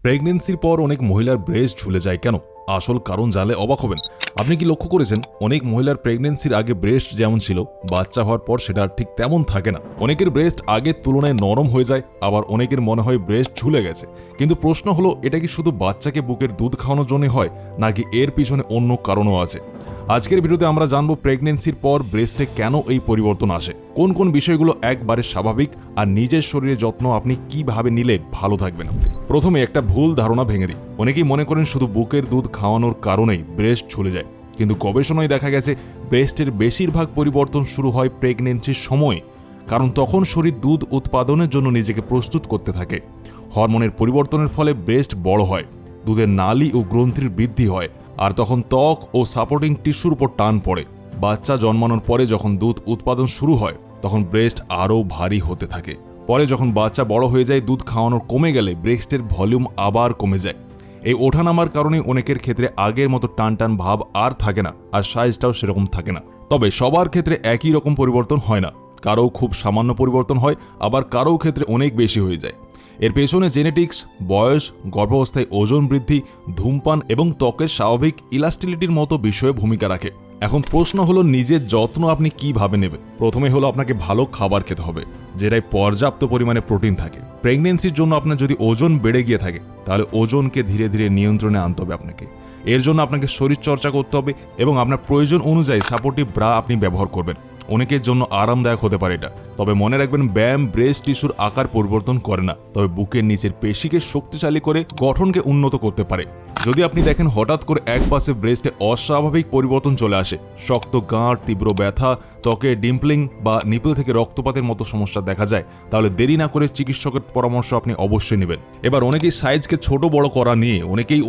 প্রেগন্যান্সির পর অনেক মহিলার ব্রেস্ট ঝুলে যায় কেন? আসল কারণ জানলে অবাক হবেন। আপনি কি লক্ষ্য করেছেন অনেক মহিলার প্রেগন্যান্সির আগে ব্রেস্ট যেমন ছিল বাচ্চা হওয়ার পর সেটা ঠিক তেমন থাকে না। অনেকের ব্রেস্ট আগের তুলনায় নরম হয়ে যায়, আবার অনেকের মনে হয় ব্রেস্ট ঝুলে গেছে। কিন্তু প্রশ্ন হলো, এটা কি শুধু বাচ্চাকে বুকের দুধ খাওয়ানোর জন্য হয়, নাকি এর পিছনে অন্য কারণও আছে? আজকের ভিডিওতে আমরা জানবো প্রেগন্যান্সির পর ব্রেস্টে কেন এই পরিবর্তন আসে, কোন কোন বিষয়গুলো একবারে স্বাভাবিক, আর নিজের শরীরের যত্ন আপনি কিভাবে নিলে ভালো থাকবেন। প্রথমে একটা ভুল ধারণা ভেঙে দিই। অনেকেই মনে করেন শুধু বুকের দুধ খাওয়ানোর কারণেই ব্রেস্ট ঝুলে যায়, কিন্তু গবেষণায় দেখা গেছে ব্রেস্টের বেশিরভাগ পরিবর্তন শুরু হয় প্রেগন্যান্সির সময়, কারণ তখন শরীর দুধ উৎপাদনের জন্য নিজেকে প্রস্তুত করতে থাকে। হরমোনের পরিবর্তনের ফলে ব্রেস্ট বড় হয়, দুধের নালী ও গ্রন্থির বৃদ্ধি হয়, আর তখন ত্বক ও সাপোর্টিং টিস্যুর উপর টান পড়ে। বাচ্চা জন্মানোর পরে যখন দুধ উৎপাদন শুরু হয়, তখন ব্রেস্ট আরও ভারী হতে থাকে। পরে যখন বাচ্চা বড় হয়ে যায়, দুধ খাওয়ানোর কমে গেলে ব্রেস্টের ভলিউম আবার কমে যায়। এই ওঠানামার কারণে অনেকের ক্ষেত্রে আগের মতো টান টান ভাব আর থাকে না, আর সাইজটাও সেরকম থাকে না। তবে সবার ক্ষেত্রে একই রকম পরিবর্তন হয় না। কারো খুব সামান্য পরিবর্তন হয়, আবার কারো ক্ষেত্রে অনেক বেশি হয়ে যায়। এর পেছনে জেনেটিক্স, বয়স, গর্ভাবস্থায় ওজন বৃদ্ধি, ধূমপান এবং ত্বকের স্বাভাবিক ইলাস্টিলিটির মতো বিষয়ে ভূমিকা রাখে। এখন প্রশ্ন হলো, নিজের যত্ন আপনি কিভাবে নেবেন? প্রথমে হলো, আপনাকে ভালো খাবার খেতে হবে, যেটায় পর্যাপ্ত পরিমাণে প্রোটিন থাকে। প্রেগন্যান্সির জন্য আপনার যদি ওজন বেড়ে গিয়ে থাকে, তাহলে ওজনকে ধীরে ধীরে নিয়ন্ত্রণে আনতে হবে আপনাকে। এর জন্য আপনাকে শরীরচর্চা করতে হবে এবং আপনার প্রয়োজন অনুযায়ী সাপোর্টিভ ব্রা আপনি ব্যবহার করবেন। অনেকের জন্য আরামদায়ক হতে পারে এটা, তবে মনে রাখবেন, ব্যায়াম ব্রেস্ট টিস্যুর আকার পরিবর্তন করে না, তবে বুকের নিচের পেশিকে শক্তিশালী করে গঠনকে উন্নত করতে পারে। যদি আপনি দেখেন হঠাৎ করে এক পাশে ব্রেস্টে অস্বাভাবিক পরিবর্তন চলে আসে, শক্ত গাঁট, তীব্র ব্যথা, ত্বকে ডিম্পলিং বা নিপল থেকে রক্তপাতের মতো সমস্যা দেখা যায়, তাহলে দেরি না করে চিকিৎসকের পরামর্শ আপনি অবশ্যই নেবেন। এবার অনেকেই সাইজকে ছোট বড় করা নিয়ে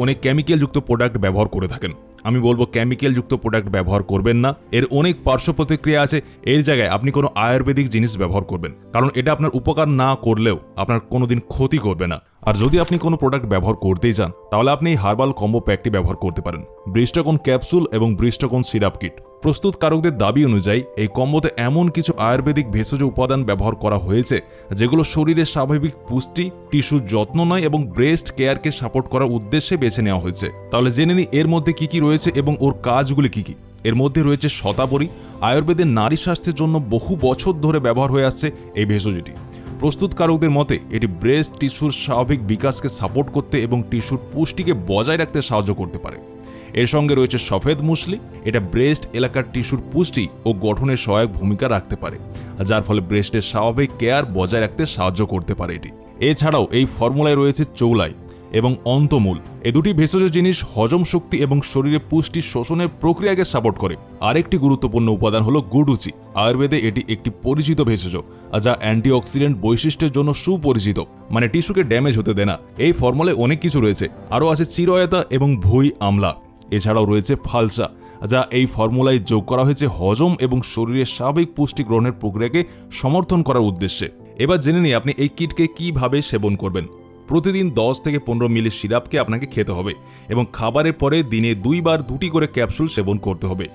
অনেক কেমিক্যালযুক্ত প্রোডাক্ট ব্যবহার করে থাকেন। আমি বলবো, কেমিক্যালযুক্ত প্রোডাক্ট ব্যবহার করবেন না, এর অনেক পার্শ্ব প্রতিক্রিয়া আছে। এর জায়গায় আপনি কোনো আয়ুর্বেদিক জিনিস ব্যবহার করবেন, কারণ এটা আপনার উপকার না করলেও আপনার কোনোদিন ক্ষতি করবে না। আর যদি আপনি কোনো প্রোডাক্ট ব্যবহার করতেই চান, তাহলে আপনি এই হার্বাল কম্বো প্যাকটি ব্যবহার করতে পারেন। ব্রিস্টোকন ক্যাপসুল এবং ব্রিস্টোকন সিরাপ কিট। প্রস্তুতকারকদের দাবি অনুযায়ী এই কম্বোতে এমন কিছু আয়ুর্বেদিক ভেষজ উপাদান ব্যবহার করা হয়েছে, যেগুলো শরীরের স্বাভাবিক পুষ্টি, টিস্যুর যত্ন নয় এবং ব্রেস্ট কেয়ারকে সাপোর্ট করার উদ্দেশ্যে বেছে নেওয়া হয়েছে। তাহলে জেনে নিই এর মধ্যে কি কি রয়েছে এবং ওর কাজগুলি কি কি। এর মধ্যে রয়েছে শতাবরী, আয়ুর্বেদের নারী স্বাস্থ্যের জন্য বহু বছর ধরে ব্যবহার হয়ে আসছে এই ভেষজটি। প্রস্তুতকারকদের মতে এটি ব্রেস্ট টিস্যুর স্বাভাবিক বিকাশকে সাপোর্ট করতে এবং টিস্যুর পুষ্টিকে বজায় রাখতে সাহায্য করতে পারে। এর সঙ্গে রয়েছে সফেদ মুসলি, এটা ব্রেস্ট এলাকার টিস্যুর পুষ্টি ও গঠনের সহায়ক ভূমিকা রাখতে পারে, যার ফলে ব্রেস্টের স্বাভাবিক কেয়ার বজায় রাখতে সাহায্য করতে পারে এটি। এছাড়াও এই ফর্মুলায় রয়েছে চৌলাই এবং অন্তমূল। এই দুটি ভেষজ জিনিস হজম শক্তি এবং শরীরে পুষ্টি শোষণের প্রক্রিয়াকে সাপোর্ট করে। আরেকটি গুরুত্বপূর্ণ উপাদান হলো গুডুচি। আয়ুর্বেদে এটি একটি পরিচিত ভেষজ, যা অ্যান্টিঅক্সিডেন্ট বৈশিষ্ট্যের জন্য সুপরিচিত, মানে টিস্যুকে ড্যামেজ হতে দেয় না। এই ফর্মুলায় অনেক কিছু রয়েছে, আরও আছে চিরয়তা এবং ভুই আমলা। এছাড়াও রয়েছে ফালসা, যা এই ফর্মুলায় যোগ করা হয়েছে হজম এবং শরীরের স্বাভাবিক পুষ্টি গ্রহণের প্রক্রিয়াকে সমর্থন করার উদ্দেশ্যে। এবার জেনে নিই আপনি এই কিটকে কিভাবে সেবন করবেন। প্রতিদিন 10 থেকে 15 মিলি সিরাপকে আপনাকে খেতে হবে এবং খাবারের পরে দিনে 2 বার 2টি করে ক্যাপসুল সেবন করতে হবে।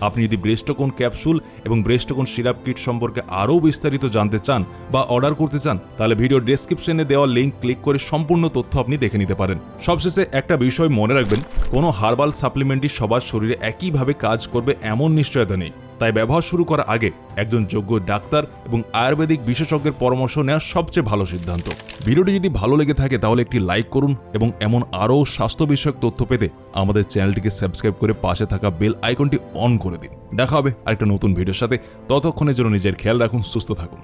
আপনি যদি ব্রেস্টোকন ক্যাপসুল এবং ব্রেস্টোকন সিরাপ কিট সম্পর্কে আরও বিস্তারিত জানতে চান বা অর্ডার করতে চান, তাহলে ভিডিও ডেসক্রিপশনে দেওয়া লিঙ্ক ক্লিক করে সম্পূর্ণ তথ্য আপনি দেখে নিতে পারেন। সবশেষে একটা বিষয় মনে রাখবেন, কোনো হার্বাল সাপ্লিমেন্টই সবার শরীরে একইভাবে কাজ করবে এমন নিশ্চয়তা নেই। তাই ব্যবহার শুরু করার আগে একজন যোগ্য ডাক্তার এবং আয়ুর্বেদিক বিশেষজ্ঞের পরামর্শ নেওয়া সবচেয়ে ভালো সিদ্ধান্ত। ভিডিওটি যদি ভালো লেগে থাকে তাহলে একটি লাইক করুন এবং এমন আরও স্বাস্থ্য বিষয়ক তথ্য পেতে আমাদের চ্যানেলটিকে সাবস্ক্রাইব করে পাশে থাকা বেল আইকনটি অন করে দিন। দেখা হবে আরেকটা নতুন ভিডিওর সাথে। ততক্ষণের জন্য নিজের খেয়াল রাখুন, সুস্থ থাকুন।